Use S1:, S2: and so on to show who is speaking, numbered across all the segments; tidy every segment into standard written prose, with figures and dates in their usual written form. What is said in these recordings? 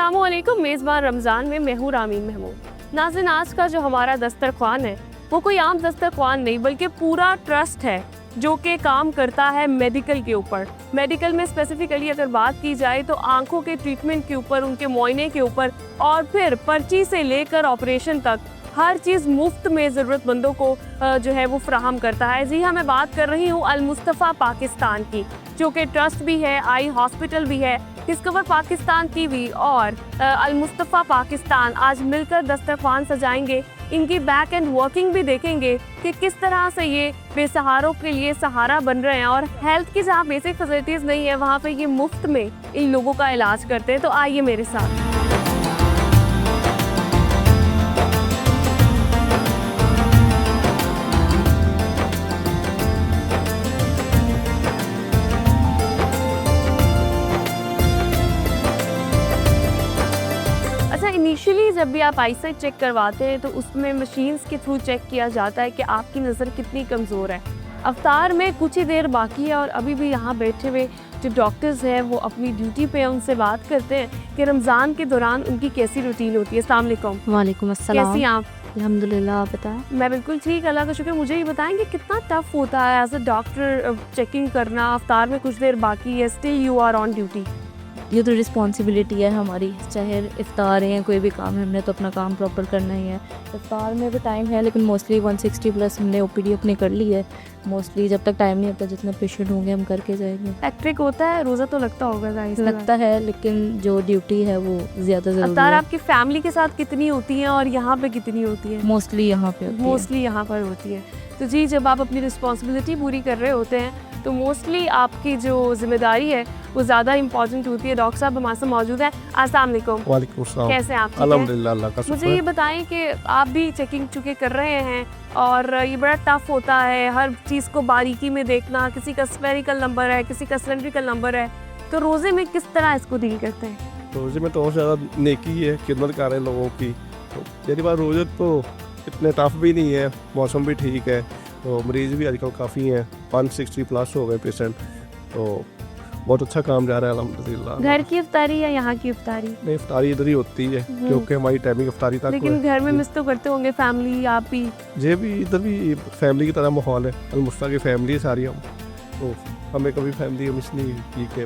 S1: अस्सलामुअलैकुम। मेज़बान रमज़ान में मैं हूँ रामीन महमूद। नाज़रीन, आज का जो हमारा दस्तरख्वान है वो कोई आम दस्तरख्वान नहीं बल्कि पूरा ट्रस्ट है जो कि काम करता है मेडिकल के ऊपर। मेडिकल में स्पेसिफिकली अगर बात की जाए तो आंखों के ट्रीटमेंट के ऊपर, उनके मुआयने के ऊपर और फिर पर्ची से लेकर ऑपरेशन तक हर चीज़ मुफ्त में ज़रूरतमंदों को जो है वो फ्राहम करता है। जी हाँ, मैं बात कर रही हूँ अल मुस्तफ़ा पाकिस्तान की, जो कि ट्रस्ट भी है, आई हॉस्पिटल भी है, डिस्कवर पाकिस्तान टीवी और अल मुस्तफ़ा पाकिस्तान आज मिलकर दस्तरख्वान सजाएंगे। इनकी बैक एंड वर्किंग भी देखेंगे कि किस तरह से ये बेसहारों के लिए सहारा बन रहे हैं और हेल्थ की जहाँ बेसिक फैसिलिटीज़ नहीं है वहाँ पे ये मुफ्त में इन लोगों का इलाज करते हैं। तो आइए मेरे साथ। इनिशियली जब भी आप आईसाइट चेक करवाते हैं तो उसमें मशीन्स के थ्रू चेक किया जाता है कि आपकी नज़र कितनी कमज़ोर है। अफ्तार में कुछ ही देर बाकी है और अभी भी यहाँ बैठे हुए जो डॉक्टर्स हैं वो अपनी ड्यूटी पे उनसे बात करते हैं कि रमज़ान के दौरान उनकी कैसी रूटीन होती है। अस्सलाम वालेकुम।
S2: वालेकुम अस्सलाम।
S1: कैसी आप?
S2: अल्हम्दुलिल्लाह, आप बताएं।
S1: मैं बिल्कुल ठीक, अल्लाह का शुक्र। मुझे ये बताएंगे कितना टफ होता है एज अ डॉक्टर चेकिंग करना, अफ्तार में कुछ देर बाकी है, still you are on duty.
S2: ये तो रिस्पॉन्सिबिलिटी है हमारी, चाहे इफ्तार है कोई भी काम है, हमने तो अपना काम प्रॉपर करना ही है। इफ्तार में भी टाइम है लेकिन मोस्टली 160 प्लस हमने ओपीडी अपनी कर ली है। मोस्टली जब तक टाइम नहीं होता जितने पेशेंट होंगे हम करके जाएंगे।
S1: हैक्ट्रिक होता है, रोज़ा तो लगता होगा,
S2: लगता है लेकिन जो ड्यूटी है वो ज़्यादा ज़रूरी
S1: अफ्तार
S2: है।
S1: आपकी फैमिली के साथ कितनी होती है और यहाँ पे कितनी होती है?
S2: मोस्टली यहाँ पे होती है।
S1: मोस्टली यहाँ पर होती है। तो जी, जब आप अपनी रिस्पॉन्सिबिलिटी पूरी कर रहे होते हैं तो मोस्टली आपकी जो जिम्मेदारी है वो ज़्यादा इंपॉर्टेंट होती है। डॉक्टर साहब हमारे साथ मौजूद है। अस्सलाम वालेकुम।
S3: वालेकुम सलाम।
S1: कैसे हैं आप?
S3: अल्हम्दुलिल्लाह, अल्लाह का शुक्र।
S1: मुझे ये बताएं कि आप भी चेकिंग चुके कर रहे हैं और ये बड़ा टफ होता है हर चीज़ को बारीकी में देखना। किसी का स्फेरिकल नंबर है, किसी का सिलेंड्रिकल नंबर है, तो रोज़े में किस तरह इसको डील करते हैं?
S3: रोज़े में तो और ज़्यादा नेकी है, खिदमत कर रहे हैं लोगों की। तो पहली बार रोज़े तो इतने टफ भी नहीं है, मौसम भी ठीक है, तो मरीज़ भी आजकल काफ़ी हैं, 160 प्लस हो गए पेशेंट, तो बहुत अच्छा काम जा रहा है अल्हम्दुलिल्लाह।
S1: घर की इफ्तारी या यहाँ की इफ्तारी?
S3: नहीं, इफ्तारी इधर ही होती है क्योंकि हमारी टाइमिंग इफ्तारी तक।
S1: लेकिन घर में मिस तो करते होंगे फैमिली, आप भी?
S3: जी भी, इधर भी फैमिली की तरह माहौल है, अलमुस्ता की फैमिली है सारी हम, तो हमें कभी फैमिली मिस नहीं की कि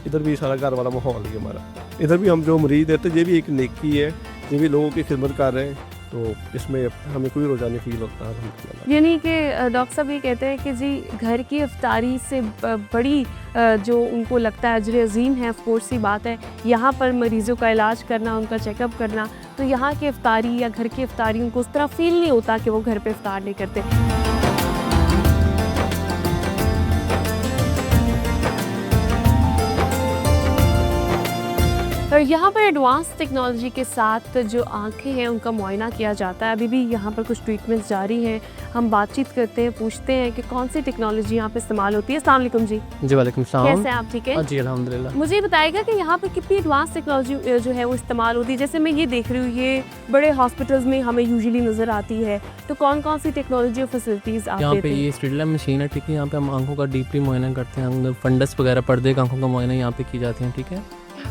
S3: इधर भी सारा घर वाला माहौल ही हमारा। इधर भी हम जो मरीज़ देते हैं ये भी एक नेकी है, ये भी लोगों की खिदमत कर रहे हैं, तो इसमें हमें कोई रोज़ा नहीं फील होता है।
S1: यानी कि डॉक्टर साहब ये कहते हैं कि जी घर की इफ्तारी से बड़ी जो उनको लगता है अजर अज़ीम है, ऑफकोर्स सी बात है यहाँ पर मरीज़ों का इलाज करना, उनका चेकअप करना। तो यहाँ की इफ्तारी या घर की इफ्तारी उनको उस तरह फील नहीं होता कि वो घर पे इफ्तार नहीं करते। और यहाँ पर एडवांस टेक्नोलॉजी के साथ जो आंखें हैं उनका मुआयना किया जाता है। अभी भी यहाँ पर कुछ ट्रीटमेंट्स जारी हैं। हम बातचीत करते हैं, पूछते हैं कि कौन सी टेक्नोलॉजी यहाँ पे इस्तेमाल होती है। अस्सलाम वालेकुम जी।
S4: जी वालेकुम सलाम।
S1: कैसे हैं आप? ठीक है
S4: जी अल्हम्दुलिल्लाह।
S1: मुझे बताएगा कि यहाँ पर कितनी एडवांस टेक्नोलॉजी जो है वो इस्तेमाल होती है? जैसे मैं ये देख रही हूँ, ये बड़े हॉस्पिटल्स में हमें यूजुअली नज़र आती है, तो कौन कौन सी टेक्नोलॉजी और फैसिलिटीज़ आप
S4: यहाँ
S1: देते
S4: पे
S1: हैं?
S4: ये स्टेरिलाइज मशीन है, ठीक है। यहाँ पे हम आंखों का डीपली मुआयना करते हैं, अंदर फंडस वगैरह पर्दे का आंखों का मुआयना यहाँ पे की जाती है, ठीक है।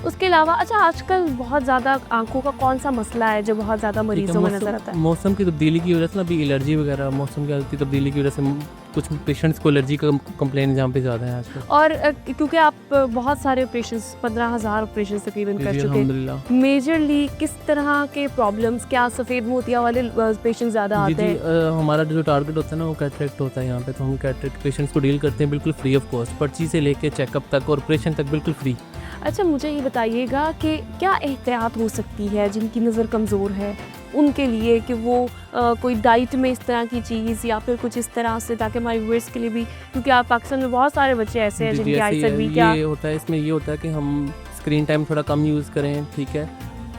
S1: उसके अलावा अच्छा, आजकल बहुत ज़्यादा आंखों का कौन सा मसला है जो बहुत ज़्यादा मरीजों में नज़र आता है?
S4: मौसम की तब्दीली की वजह से ना, अभी एलर्जी वगैरह, मौसम की तब्दीली की वजह से कुछ पेशेंट्स को एलर्जी का कंप्लेन यहाँ पे ज़्यादा है आजकल।
S1: और क्योंकि आप बहुत सारे ऑपरेशंस, 15,000 ऑपरेशन तकरीबन कर चुके हैं, मेजरली किस तरह के प्रॉब्लम्स, क्या सफ़ेद मोतिया वाले पेशेंट ज़्यादा आते हैं?
S4: हमारा जो टारगेट होता है ना वो कैटरेक्ट होता है यहाँ पे, तो हम कैटरेक्ट पेशेंट्स को डील करते हैं बिल्कुल फ्री ऑफ कॉस्ट, पर्ची से लेके चेकअप तक और ऑपरेशन तक बिल्कुल फ्री।
S1: अच्छा, मुझे ये बताइएगा कि क्या एहतियात हो सकती है जिनकी नज़र कमज़ोर है उनके लिए कि वो कोई डाइट में इस तरह की चीज़ या फिर कुछ इस तरह से, ताकि हमारे व्यूअर्स के लिए भी, क्योंकि आप पाकिस्तान में बहुत सारे बच्चे ऐसे हैं जिनकी आईसाइट वीक है।
S4: ये होता है, इसमें ये होता है कि हम स्क्रीन टाइम थोड़ा कम यूज़ करें, ठीक है।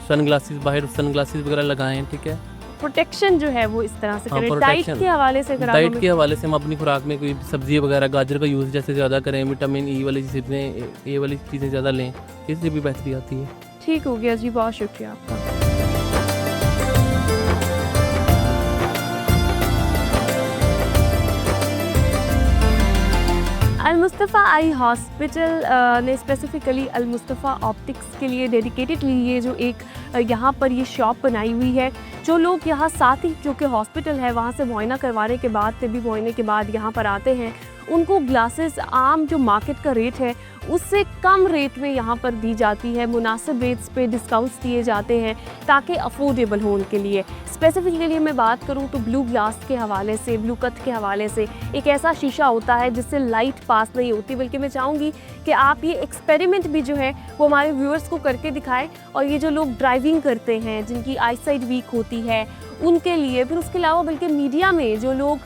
S4: सन ग्लासेस, बाहर सन ग्लासेस वगैरह लगाएं, ठीक है।
S1: प्रोटेक्शन जो है वो इस तरह से करें। डाइट के हवाले से
S4: डाइट के हवाले से हम अपनी खुराक में कोई सब्जी वगैरह, गाजर का यूज़ जैसे ज़्यादा करें, विटामिन ई वाली चीज़ें, ए वाली चीज़ें ज़्यादा लें, इससे भी बेहतरी आती है।
S1: ठीक हो गया जी, बहुत शुक्रिया आपका। अल मुस्तफ़ा आई हॉस्पिटल ने स्पेसिफ़िकली अल मुस्तफ़ा ऑप्टिक्स के लिए डेडिकेटेडली ये जो एक यहाँ पर ये शॉप बनाई हुई है। जो लोग यहाँ साथ ही जो कि हॉस्पिटल है वहाँ से मुआयना करवाने के बाद, तिब्बी मुआयने के बाद यहाँ पर आते हैं, उनको ग्लासेस आम जो मार्केट का रेट है उससे कम रेट में यहाँ पर दी जाती है। मुनासिब रेट्स पे डिस्काउंट्स दिए जाते हैं ताकि अफोर्डेबल हो उनके लिए। स्पेसिफिकली मैं बात करूँ तो ब्लू ग्लास के हवाले से, ब्लू कट के हवाले से एक ऐसा शीशा होता है जिससे लाइट पास नहीं होती, बल्कि मैं चाहूँगी कि आप ये एक्सपेरिमेंट भी जो है वो हमारे व्यूअर्स को करके दिखाएं। और ये जो लोग ड्राइविंग करते हैं, जिनकी आईसाइट वीक होती है, उनके लिए, फिर उसके अलावा बल्कि मीडिया में जो लोग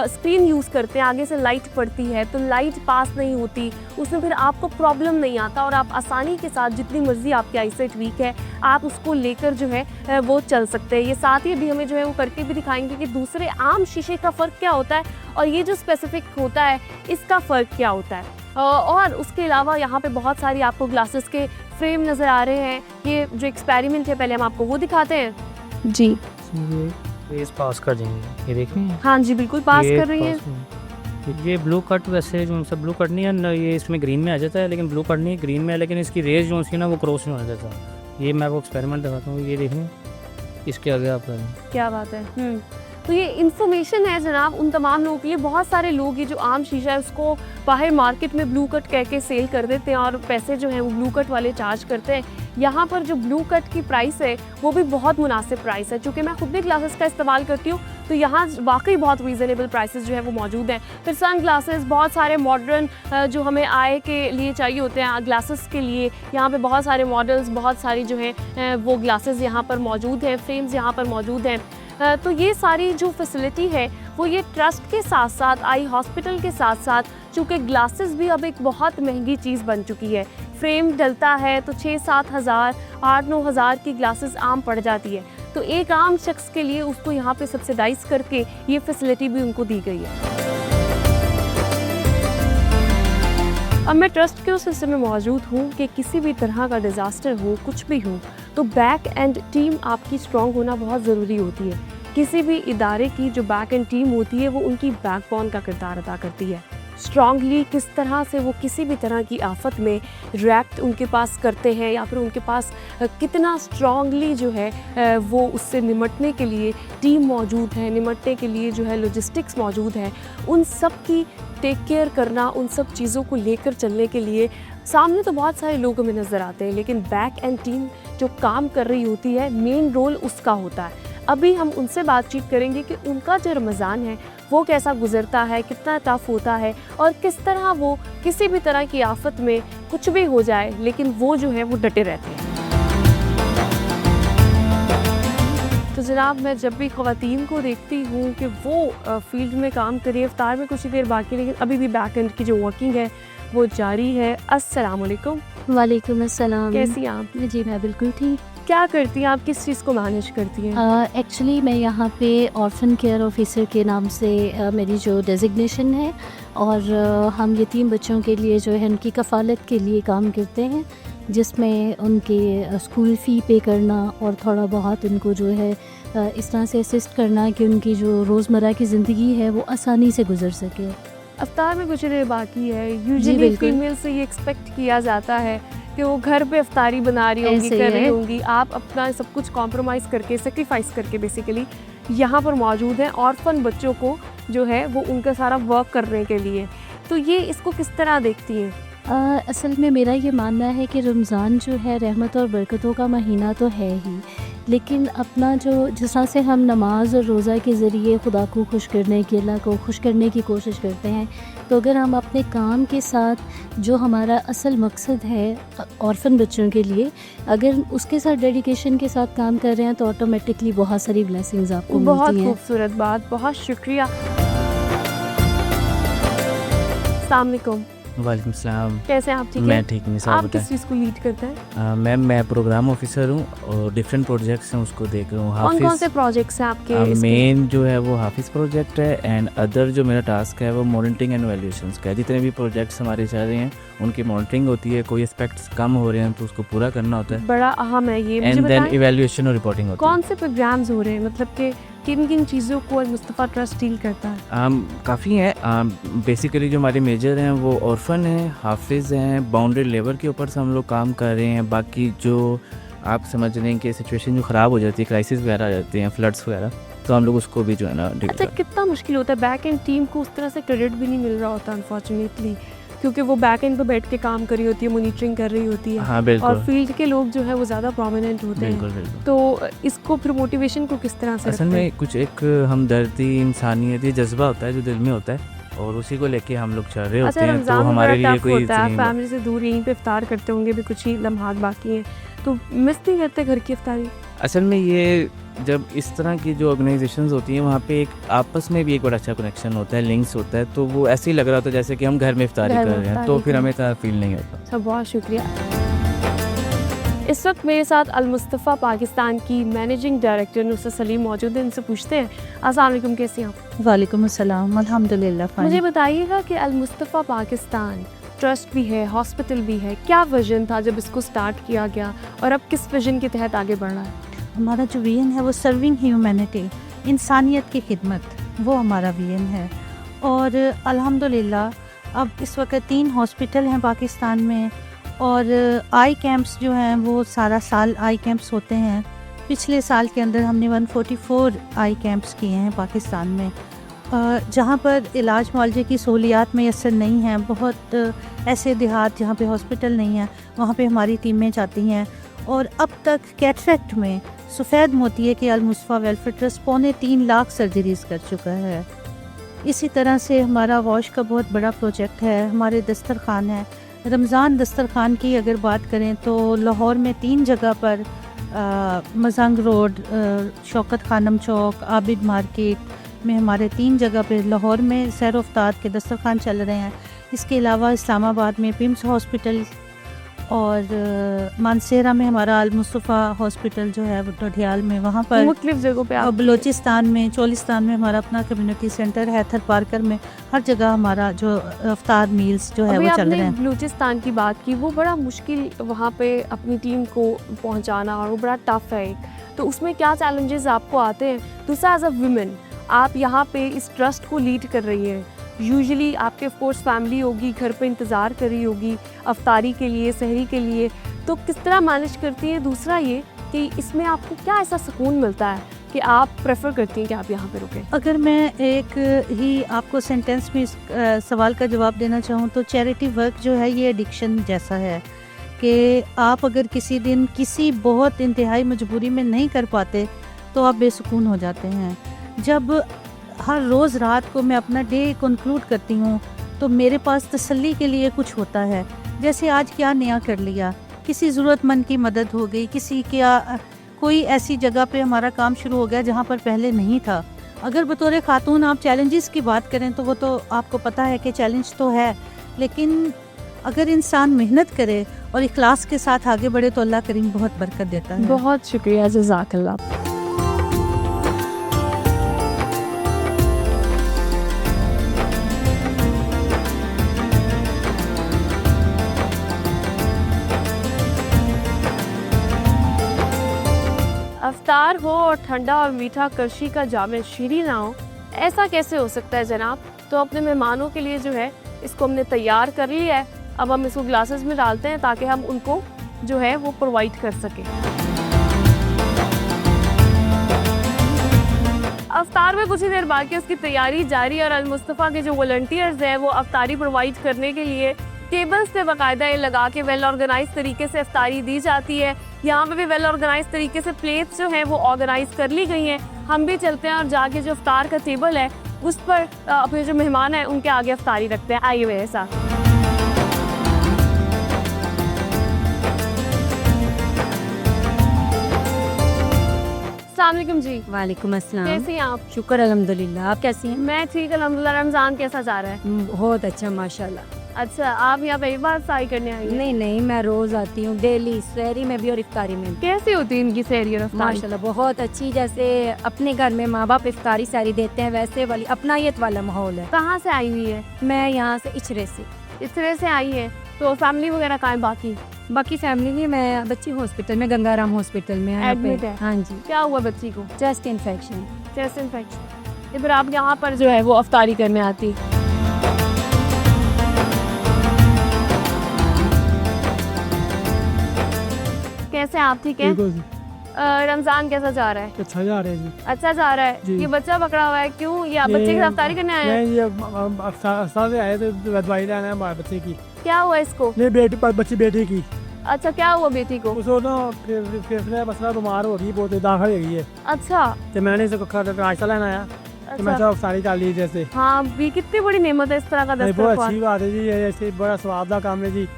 S1: स्क्रीन यूज़ करते हैं, आगे से लाइट पड़ती है तो लाइट पास नहीं होती, उसमें फिर आपको प्रॉब्लम नहीं आता और आप आसानी के साथ जितनी मर्ज़ी आपकी आईसाइट वीक है आप उसको लेकर जो है वो चल सकते हैं। ये साथ ही अभी हमें जो है वो करके भी दिखाएंगे कि दूसरे आम शीशे का फ़र्क क्या होता है और ये जो स्पेसिफिक होता है इसका फ़र्क क्या होता है। और उसके अलावा यहाँ पे बहुत सारी आपको ग्लासेस के फ्रेम नज़र आ रहे हैं। ये जो एक्सपेरिमेंट है पहले हम आपको वो दिखाते हैं। जी
S5: ये फेस पास कर देंगे, ये देख रहे हैं।
S1: हाँ जी बिल्कुल पास
S5: ये
S1: कर रही हैं।
S5: ये ब्लू कट वैसे जो सब ब्लू कट नहीं है ना, ये इसमें ग्रीन में आ जाता है, लेकिन ब्लू कट नहीं ग्रीन में है, लेकिन इसकी रेज जो उसकी ना वो क्रॉस नहीं हो जाता। ये मैं आपको एक्सपेरिमेंट दिखाता हूँ, ये देखें इसके आगे आप करें।
S1: क्या बात है। तो ये इन्फॉर्मेशन है जनाब उन तमाम लोगों के लिए। बहुत सारे लोग ये जो आम शीशा है उसको बाहर मार्केट में ब्लू कट कह के सेल कर देते हैं और पैसे जो हैं वो ब्लू कट वाले चार्ज करते हैं। यहाँ पर जो ब्लू कट की प्राइस है वो भी बहुत मुनासिब प्राइस है। चूँकि मैं खुद भी ग्लासेस का इस्तेमाल करती हूँ तो यहाँ वाकई बहुत रीज़नेबल प्राइसेस जो है वो मौजूद हैं। फिर सन ग्लासेस, बहुत सारे मॉडर्न जो हमें आय के लिए चाहिए होते हैं ग्लासेस के लिए, यहाँ पे बहुत सारे मॉडल्स, बहुत सारी जो हैं वो ग्लासेस यहाँ पर मौजूद हैं, फ्रेम्स यहाँ पर मौजूद हैं। तो ये सारी जो फैसिलिटी है वो ये ट्रस्ट के साथ साथ, आई हॉस्पिटल के साथ साथ, चूँकि ग्लासेस भी अब एक बहुत महंगी चीज़ बन चुकी है। फ्रेम डलता है तो 6-7 हज़ार, 8-9 हज़ार की ग्लासेस आम पड़ जाती है। तो एक आम शख्स के लिए उसको यहाँ पे सब्सिडाइज़ करके ये फैसिलिटी भी उनको दी गई है। अब मैं ट्रस्ट के उस हिस्से में मौजूद हूँ कि किसी भी तरह का डिज़ास्टर हो, कुछ भी हो, तो बैक एंड टीम आपकी स्ट्रॉन्ग होना बहुत ज़रूरी होती है। किसी भी इदारे की जो बैक एंड टीम होती है वो उनकी बैकबोन का किरदार अदा करती है। स्ट्रॉन्गली किस तरह से वो किसी भी तरह की आफत में रिएक्ट उनके पास करते हैं या फिर उनके पास कितना स्ट्रॉन्गली जो है वो उससे निमटने के लिए टीम मौजूद है, निमटने के लिए जो है लॉजिस्टिक्स मौजूद है, उन सब की टेक केयर करना, उन सब चीज़ों को लेकर चलने के लिए सामने तो बहुत सारे लोग हमें नज़र आते हैं, लेकिन बैक एंड टीम जो काम कर रही होती है मेन रोल उसका होता है। अभी हम उनसे बातचीत करेंगे कि उनका जो रमज़ान है वो कैसा गुजरता है, कितना टफ होता है और किस तरह वो किसी भी तरह की आफत में कुछ भी हो जाए लेकिन वो जो है वो डटे रहते हैं। तो जनाब मैं जब भी ख़वातीन को देखती हूँ कि वो फील्ड में काम करिए, इफ्तार में कुछ ही देर बाकी, लेकिन अभी भी बैक एंड की जो वर्किंग है वो जारी है। अस्सलाम वालेकुम।
S2: वालेकुम अस्सलाम।
S1: कैसी आप?
S2: जी मैं बिल्कुल ठीक।
S1: क्या करती हैं आप, किस चीज़ को मैनेज करती हैं?
S2: एक्चुअली मैं यहाँ पे ऑर्फन केयर ऑफिसर के नाम से मेरी जो डेजिग्नेशन है और हम यतीम बच्चों के लिए जो है उनकी कफ़ालत के लिए काम करते हैं, जिसमें उनके स्कूल फ़ी पे करना और थोड़ा बहुत उनको जो है इस तरह से असिस्ट करना कि उनकी जो रोज़मर्रा की ज़िंदगी है वो आसानी से गुजर सके।
S1: अफ्तार में कुछ देर बाकी है, यूजुअली फीमेल से ये एक्सपेक्ट किया जाता है कि वो घर पे अफ्तारी बना रही होंगी, कर रही होंगी, आप अपना सब कुछ कॉम्प्रोमाइज़ करके, सेक्रीफाइस करके बेसिकली यहाँ पर मौजूद हैं ऑर्फन बच्चों को जो है वो उनका सारा वर्क करने के लिए। तो ये इसको किस तरह देखती हैं?
S2: असल में मेरा ये मानना है कि रमज़ान जो है रहमत और बरकतों का महीना तो है ही, लेकिन अपना जो जिस तरह से हम नमाज और रोज़ा के ज़रिए खुदा को खुश करने की, अल्लाह को खुश करने की कोशिश करते हैं, तो अगर हम अपने काम के साथ जो हमारा असल मकसद है ऑर्फन बच्चों के लिए, अगर उसके साथ डेडिकेशन के साथ काम कर रहे हैं तो ऑटोमेटिकली बहुत सारी ब्लेसिंग्स आपको मिलती हैं।
S1: बहुत खूबसूरत बात, बहुत शुक्रिया। अस्सलाम वालेकुम।
S5: वालेकुम सलाम।
S1: कैसे हैं आप? ठीक
S5: मैं
S1: है?
S5: ठीक नहीं,
S1: आप किस चीज़ को लीड करते हैं?
S5: मैम मैं प्रोग्राम ऑफिसर हूँ और डिफरेंट प्रोजेक्ट्स हैं उसको देख रहा हूँ।
S1: कौन कौन से प्रोजेक्ट्स हैं आपके?
S5: मेन जो है वो हाफिज़ प्रोजेक्ट है एंड अदर जो मेरा टास्क है वो मॉनिटरिंग एंड वैल्यूएशंस का है। जितने भी प्रोजेक्ट्स हमारे चल रहे हैं उनकी मॉनिटरिंग होती है, कोई एस्पेक्ट्स कम हो रहे हैं तो उसको पूरा करना होता है,
S1: बड़ा अहम है ये। मुझे
S5: एंड देन
S1: बताएं
S5: इवैल्यूएशन और रिपोर्टिंग होती है।
S1: कौन से प्रोग्राम्स हो रहे हैं, मतलब कि किन किन चीज़ों को मुस्तफ़ा ट्रस्ट डील करता है?
S6: काफ़ी हैं। बेसिकली जो हमारे मेजर हैं वो ऑर्फन हैं, हाफिज़ हैं, बाउंड्री लेबर के ऊपर से हम लोग काम कर रहे हैं। बाकी जो आप समझ रहे हैं कि सिचुएशन जो ख़राब हो जाती है, क्राइसिस वगैरह आ जाती हैं, फ्लड्स वगैरह, तो हम लोग उसको भी जो है ना डील
S1: अच्छा, कितना मुश्किल होता है? बैक एंड टीम को उस तरह से क्रेडिट भी नहीं मिल रहा होता अनफॉर्चुनेटली, क्योंकि वो बैक एंड पे बैठ के काम कर रही होती है, मॉनिटरिंग कर रही होती है,
S6: हाँ
S1: और
S6: बिल्कुल
S1: फील्ड के लोग जो है वो ज़्यादा प्रोमिनेंट होते हैं।
S6: बिल्कुल बिल्कुल।
S1: तो इसको फिर मोटिवेशन को किस तरह से
S6: असल
S1: रखते हैं?
S6: में कुछ एक हमदर्दी, इंसानियत, ये जज्बा होता है जो दिल में होता है, और उसी को लेके हम लोग चल रहे होते
S1: अच्छा,
S6: हैं। तो
S1: रमज़ान
S6: हमारे
S1: वगैरह
S6: लिए
S1: टफ
S6: कोई
S1: होता है,
S6: इतनी
S1: फैमिली से दूर यहीं पे इफ्तार करते होंगे, भी कुछ ही लम्हात बाकी हैं, तो मिस नहीं करते घर की इफ्तारी?
S6: असल में ये जब इस तरह की जो ऑर्गेनाइजेशंस होती हैं वहाँ पे एक आपस में भी एक बड़ा अच्छा कनेक्शन होता है, लिंक्स होता है, तो वो ऐसे ही लग रहा होता है जैसे कि हम घर में इफ्तारी
S1: घर
S6: कर
S1: में
S6: रहे हैं,
S1: इफ्तारी
S6: तो
S1: कर
S6: फिर
S1: रहे
S6: हमें इतना फील नहीं होता।
S1: अच्छा, बहुत शुक्रिया। इस वक्त मेरे साथ अल-मुस्तफ़ा पाकिस्तान की मैनेजिंग डायरेक्टर नुसरत सलीम मौजूद हैं। इनसे पूछते हैं, अस्सलाम वालेकुम, कैसे हैं आप?
S2: वालेकुम अस्सलाम, अल्हम्दुलिल्लाह फ़ाइन।
S1: मुझे बताइएगा कि अल-मुस्तफ़ा पाकिस्तान ट्रस्ट भी है, हॉस्पिटल भी है, क्या विजन था जब इसको स्टार्ट किया गया और अब किस विजन के तहत आगे बढ़ रहा है?
S7: हमारा जो विजन है वो सर्विंग ह्यूमैनिटी, इंसानियत की खिदमत, वो हमारा विजन है। और अल्हम्दुलिल्लाह अब इस वक्त 3 हॉस्पिटल हैं पाकिस्तान में, और आई कैंप्स जो हैं वो सारा साल आई कैंप्स होते हैं। पिछले साल के अंदर हमने 144 आई कैंप्स किए हैं पाकिस्तान में, जहाँ पर इलाज मुआवजे की सहूलियात मैसर नहीं हैं। बहुत ऐसे देहात जहाँ पे हॉस्पिटल नहीं है, वहाँ पे हमारी टीमें जाती हैं। और अब तक कैटरेक्ट में सफ़ेद मोतिये के अल-मुस्तफ़ा वेलफेयर ट्रस्ट 3.25 लाख सर्जरीज़ कर चुका है। इसी तरह से हमारा वॉश का बहुत बड़ा प्रोजेक्ट है। हमारे दस्तरखान है, रमज़ान दस्तरखान की अगर बात करें तो लाहौर में 3 जगह पर, मजंग रोड, शौकत खानम चौक, आबिद मार्केट में हमारे 3 जगह पे लाहौर में सैर अफ्तार के दस्तरखान चल रहे हैं। इसके अलावा इस्लामाबाद में पिम्स हॉस्पिटल, और मानसेरा में हमारा अल-मुस्तफ़ा हॉस्पिटल जो है वो डोडियाल में, वहाँ पर
S1: मुख्तलिफ जगहों पे
S7: और
S1: आप
S7: बलूचिस्तान में, चोलिस्तान में हमारा अपना कम्युनिटी सेंटर है, थर पार्कर में, हर जगह हमारा जो अफ्तार मील्स जो है
S1: अभी
S7: वो चल
S1: आपने
S7: रहे हैं।
S1: बलूचिस्तान की बात की, वो बड़ा मुश्किल वहाँ पे अपनी टीम को पहुँचाना, और वो बड़ा टफ है एक, तो उसमें क्या चैलेंजेस आपको आते हैं? दूसरा, एज अ वुमेन आप यहाँ पे इस ट्रस्ट को लीड कर रही हैं, यूजुअली आपके ऑफकोर्स फैमिली होगी, घर पे इंतज़ार कर रही होगी अफ्तारी के लिए, सहरी के लिए, तो किस तरह मैनेज करती हैं? दूसरा ये कि इसमें आपको क्या ऐसा सुकून मिलता है कि आप प्रेफर करती हैं कि आप यहाँ पे रुकें?
S7: अगर मैं एक ही आपको सेंटेंस में इस सवाल का जवाब देना चाहूँ तो चैरिटी वर्क जो है ये एडिक्शन जैसा है कि आप अगर किसी दिन किसी बहुत इंतहाई मजबूरी में नहीं कर पाते तो आप बेसुकून हो जाते हैं। जब हर रोज़ रात को मैं अपना डे कंक्लूड करती हूँ तो मेरे पास तसल्ली के लिए कुछ होता है, जैसे आज क्या नया कर लिया, किसी ज़रूरतमंद की मदद हो गई, किसी क्या कोई ऐसी जगह पे हमारा काम शुरू हो गया जहाँ पर पहले नहीं था। अगर बतौर खातून आप चैलेंजेस की बात करें तो वो तो आपको पता है कि चैलेंज तो है, लेकिन अगर इंसान मेहनत करे और इखलास के साथ आगे बढ़े तो अल्लाह करीम बहुत बरकत देता है।
S1: बहुत शुक्रिया, जज़ाकल्लाह। अफ्तार हो और ठंडा और मीठा करशी का जामे शीरी ना हो, ऐसा कैसे हो सकता है जनाब? तो अपने मेहमानों के लिए जो है इसको हमने तैयार कर लिया है, अब हम इसको ग्लासेस में डालते हैं ताकि हम उनको जो है वो प्रोवाइड कर सकें। अफ्तार में कुछ ही देर बाकी, उसकी तैयारी जारी, और अल-मुस्तफ़ा के जो वॉलंटियर्स हैं वो अफ्तारी प्रोवाइड करने के लिए टेबल्स पे बाकायदा ये लगा के वेल ऑर्गेनाइज तरीके से अफ्तारी दी जाती है। यहाँ पे भी वेल ऑर्गेनाइज तरीके से प्लेट्स जो हैं वो ऑर्गेनाइज कर ली गई हैं। हम भी चलते हैं और जाके जो अफ्तार का टेबल है उस पर अपने जो मेहमान हैं उनके आगे अफ्तारी रखते हैं। आइए मेरे साथ। अस्सलाम वालेकुम जी,
S8: वालेकुम अस्सलाम।
S1: कैसी हैं आप?
S8: शुक्र अल्हम्दुलिल्लाह, आप कैसी हैं?
S1: मैं ठीक अल्हम्दुलिल्लाह। रमज़ान कैसा जा रहा है?
S8: बहुत अच्छा माशाल्लाह।
S1: अच्छा, आप यहाँ पहली बार इफ्तारी करने आई हैं?
S8: नहीं नहीं, मैं रोज़ आती हूँ, डेली सहरी में भी और इफ्तारी में भी।
S1: कैसी होती है इनकी सहरी और अफ्तारी?
S8: माशाल्लाह बहुत अच्छी, जैसे अपने घर में माँ बाप इफ्तारी सारी देते हैं वैसे वाली अपनायत वाला माहौल है।
S1: कहाँ से आई हुई है?
S8: मैं यहाँ से इचरे से।
S1: इस तरह से आई है, तो फैमिली वगैरह कहाँ है बाकी?
S8: बाकी फैमिली नहीं, मैं बच्ची हॉस्पिटल में, गंगाराम हॉस्पिटल में यहाँ पे।
S1: एडमिट है?
S8: हाँ जी,
S1: क्या हुआ बच्ची को?
S8: Chest infection.
S1: Chest infection. तो फिर आप यहाँ पर जो है वो अफ्तारी करने आती। कैसे आप ठीक है? रमज़ान कैसा जा रहा है?
S9: अच्छा जा रहा है जी।
S1: अच्छा जा रहा है।
S9: जी।
S1: ये बच्चा पकड़ा हुआ है, क्यों? ये आप बच्चे की अफ्तारी करने आए हैं?
S9: नहीं, ये अफ्तार से आए थे, दवाई लाना है हमारे बच्चे की।
S1: क्या हुआ इसको?
S9: नहीं, बच्ची बेटी की।
S1: अच्छा, क्या हुआ बेटी को?
S9: उसको ना फेफड़े मसला बीमार हो रही है, बहुत दाखिल हो गई है।
S1: अच्छा
S9: तो मैंने इसे नाश्ता लेना आया तो मैं
S1: अच्छा।
S9: अफ्तारी कर ली जैसे।
S1: हाँ, भी कितनी बड़ी नेमत है इस तरह का
S9: नहीं, बहुत
S1: दस्तरख्वान।
S9: अच्छी बात है जी, ये ऐसे बड़ा स्वाद का काम है जी,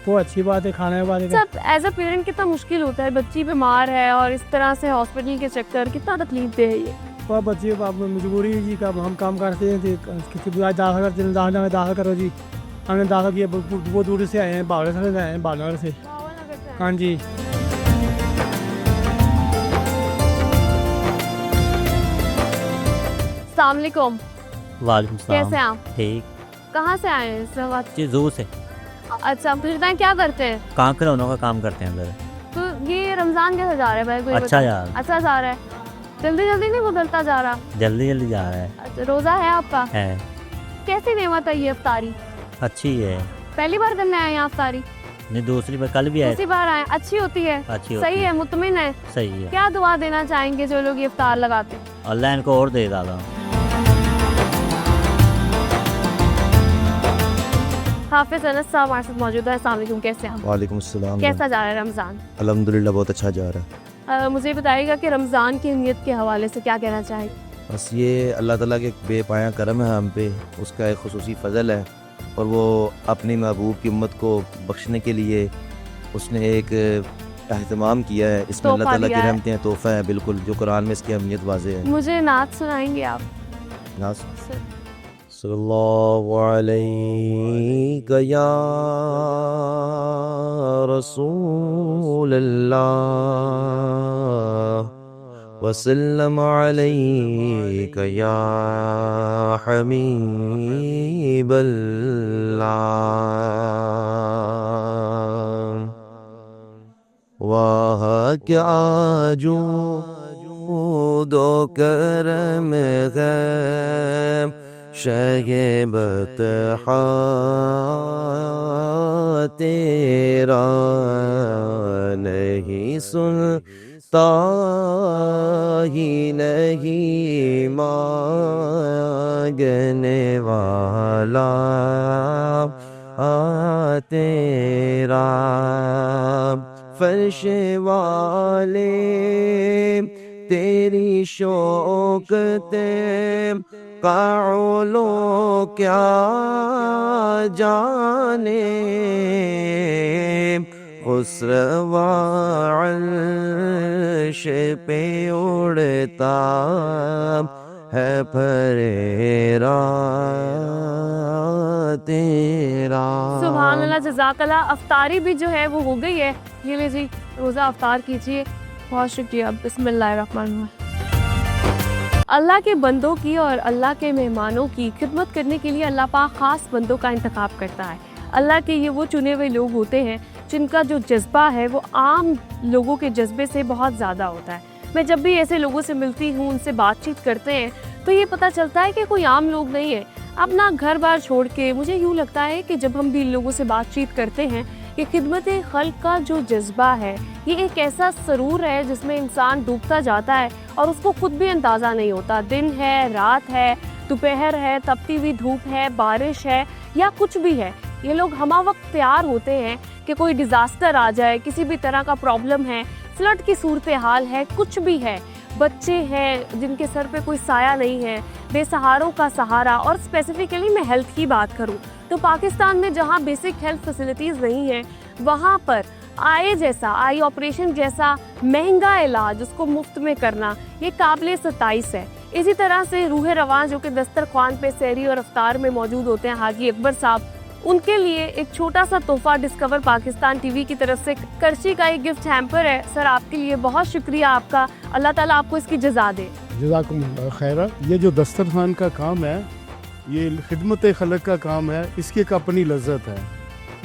S9: बहुत अच्छी बात है खाने के बाद।
S1: सब एज अ पेरेंट कितना मुश्किल होता है, बच्ची बीमार है और इस तरह से हॉस्पिटल के चक्कर, कितना तकलीफ दे है ये।
S9: और बच्चे मजबूरी है जी, कब हम काम करते हैं किसी दाखिल करो जी। हमने दाखिल किया, वो दूर से आए हैं, भावनगर से आए हैं, भावनगर से। हाँ जी।
S1: अस्सलाम वालेकुम।
S10: वालेकुम
S1: कैसे हैं
S10: सलाम।
S1: आप?
S10: ठीक
S1: कहाँ से आए हैं इस वक्त?
S10: जी, जू से
S1: अच्छा, फिर बताएं क्या करते हैं?
S10: कांकरों का काम करते हैं अंदर।
S1: तो ये रमज़ान कैसा जा रहा है भाई? कोई
S10: अच्छा
S1: बताए?
S10: जा रहा है।
S1: अच्छा जा रहा है। जल्दी जल्दी नहीं गुजरता जा रहा?
S10: जल्दी जल्दी जा रहा है।
S1: अच्छा, रोज़ा है आपका?
S10: है
S1: कैसी नेमत है ये अफ्तारी?
S10: अच्छी है।
S1: पहली बार करने आए हैं यहाँ अफ्तारी?
S10: नहीं, दूसरी बार कल भी आए।
S1: दूसरी बार आए? अच्छी होती है?
S10: अच्छी होती
S1: सही है, मुतमिन है?
S10: सही है।
S1: क्या दुआ देना चाहेंगे जो लोग ये इफ्तार लगाते हैं?
S10: अल्लाह इनको और दे दादा।
S1: हाफिज अनस साहब हमारे साथ मौजूद है। अस्सलाम वालेकुम, कैसे हैं आप?
S11: वालेकुम अस्सलाम।
S1: कैसा जा रहा है रमज़ान?
S11: अल्हम्दुलिल्लाह बहुत अच्छा जा रहा है।
S1: मुझे बताइएगा कि रमज़ान की अहमियत के हवाले से क्या कहना चाहेंगे?
S11: बस ये अल्लाह ताला के बेपाया करम है हम पे, उसका एक खुसूसी फ़ज़ल है और वो अपनी महबूब की उम्मत को बख्शने के लिए उसने एक एहतमाम किया है। इसमें अल्लाह
S1: तोहफ़ा
S11: ताला की
S1: दिया है।
S11: रहमतें हैं, तोहफ़ा है बिल्कुल, जो कुरान में इसकी अहमियत वाज़ेह है।
S1: मुझे नात सुनाएंगे आप?
S11: नास सल्लल्लाहु अलैहि या रसूल अल्लाह वसल्लम अलैका या हबीब अल्लाह। वाह क्या जूदो करम है शगबत तेरा नहीं सुनता ही नहीं मांगने वाला तेरा फर्श वाले तेरी शौकते कालो क्या जाने खुसरवा अर्श पे उड़ता है फरेरा तेरा।
S1: सुभान अल्लाह, जज़ाकल्लाह। अफ्तारी भी जो है वो हो गई है। ये ले जी, रोज़ा अफ्तार कीजिए। बहुत शुक्रिया। बिस्मिल्लाहिर्रहमानिर्रहीम। अल्लाह के बंदों की और अल्लाह के मेहमानों की खिदमत करने के लिए अल्लाह पाक ख़ास बंदों का इंतखाब करता है। अल्लाह के ये वो चुने हुए लोग होते हैं जिनका जो जज्बा है वो आम लोगों के जज्बे से बहुत ज़्यादा होता है। मैं जब भी ऐसे लोगों से मिलती हूँ, उनसे बातचीत करते हैं, तो ये पता चलता है कि कोई आम लोग नहीं है। अपना घर बार छोड़ के मुझे यूँ लगता है कि जब हम भी इन लोगों से बातचीत करते हैं कि खिदमत खल्क का जो जज्बा है ये एक ऐसा सरूर है जिसमें इंसान डूबता जाता है और उसको खुद भी अंदाज़ा नहीं होता। दिन है, रात है, दोपहर है, तपती हुई धूप है, बारिश है या कुछ भी है, ये लोग हमा वक्त तैयार होते हैं कि कोई डिज़ास्टर आ जाए, किसी भी तरह का प्रॉब्लम है, फ्लड की सूरत हाल है, कुछ भी है, बच्चे हैं जिनके सर पे कोई साया नहीं है, बेसहारों का सहारा। और स्पेसिफिकली मैं हेल्थ की बात करूं तो पाकिस्तान में जहां बेसिक हेल्थ फैसिलिटीज़ नहीं है वहां पर आई ऑपरेशन जैसा महंगा इलाज उसको मुफ्त में करना ये काबिल सताइस है। इसी तरह से रूह रवां जो कि दस्तरख्वान पे सहरी और अफ्तार में मौजूद होते हैं, हाजी अकबर साहब, उनके लिए एक छोटा सा तोहफा डिस्कवर पाकिस्तान टीवी की तरफ से करची का एक गिफ्ट हैम्पर है। सर आपके लिए बहुत शुक्रिया आपका, अल्लाह ताला आपको इसकी जज़ा दे।
S12: जज़ाकुमुल्लाह खैरा। ये जो दस्तरखान का काम है ये खिदमत खलक का काम है, इसकी एक अपनी लज्जत है,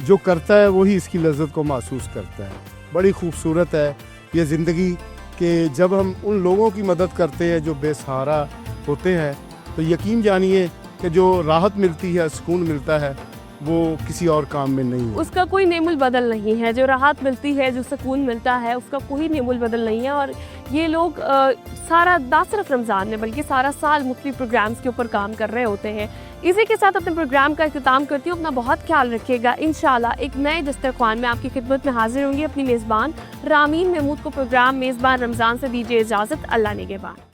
S12: जो करता है वही इसकी लज्जत को महसूस करता है। बड़ी खूबसूरत है, ये ज़िंदगी कि जब हम उन लोगों की मदद करते हैं जो बेसहारा होते हैं तो यकीन जानिए कि जो राहत मिलती है, सुकून मिलता है, वो किसी और काम में नहीं है।
S1: उसका कोई नेमुल बदल नहीं है। जो राहत मिलती है, जो सुकून मिलता है, उसका कोई नेमुल बदल नहीं है। और ये लोग सारा ना सिर्फ रमज़ान में बल्कि सारा साल मुख्तलिफ प्रोग्राम्स के ऊपर काम कर रहे होते हैं। इसी के साथ अपने प्रोग्राम का इख्तिताम करती हूँ। अपना बहुत ख्याल रखिएगा। इंशाल्लाह एक नए दस्तरख्वान में आपकी खिदमत में हाजिर होंगी। अपनी मेज़बान रामीन महमूद को प्रोग्राम मेज़बान रमज़ान से दीजिए इजाज़त। अल्लाह निगहबान।